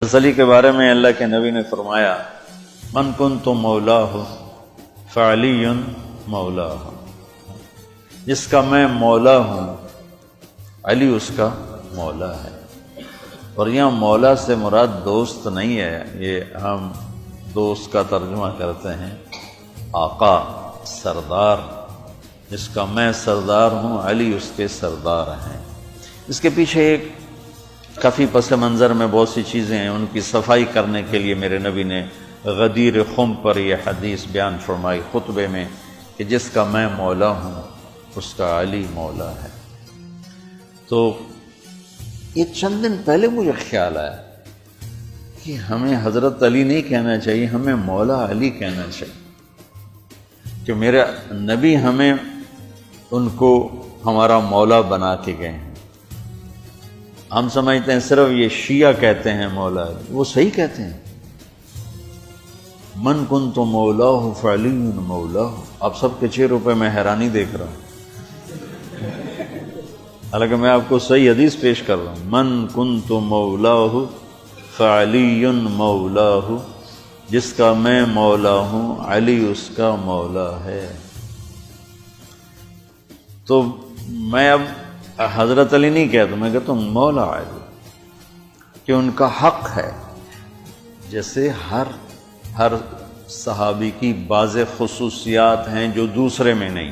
علی کے بارے میں اللہ کے نبی نے فرمایا من کنت مولاہ فعلی مولاہ، جس کا میں مولا ہوں علی اس کا مولا ہے۔ اور یہاں مولا سے مراد دوست نہیں ہے، یہ ہم دوست کا ترجمہ کرتے ہیں آقا، سردار، جس کا میں سردار ہوں علی اس کے سردار ہیں۔ اس کے پیچھے ایک کافی پس منظر میں بہت سی چیزیں ہیں، ان کی صفائی کرنے کے لیے میرے نبی نے غدیر خم پر یہ حدیث بیان فرمائی خطبے میں کہ جس کا میں مولا ہوں اس کا علی مولا ہے۔ تو یہ چند دن پہلے مجھے خیال آیا کہ ہمیں حضرت علی نہیں کہنا چاہیے، ہمیں مولا علی کہنا چاہیے، کہ میرے نبی ہمیں ان کو ہمارا مولا بنا کے گئے ہیں۔ ہم سمجھتے ہیں صرف یہ شیعہ کہتے ہیں مولا علی، وہ صحیح کہتے ہیں، من کنت مولاہ فعلی مولاہ۔ آپ سب کے چہروں پہ میں حیرانی دیکھ رہا ہوں، حالانکہ میں آپ کو صحیح حدیث پیش کر رہا ہوں، من کنت مولاہ فعلی مولاہ، جس کا میں مولا ہوں علی اس کا مولا ہے۔ تو میں اب حضرت علی نہیں کہتا، میں کہتا ہوں مولا علی، کہ ان کا حق ہے، جیسے ہر صحابی کی بعض خصوصیات ہیں جو دوسرے میں نہیں۔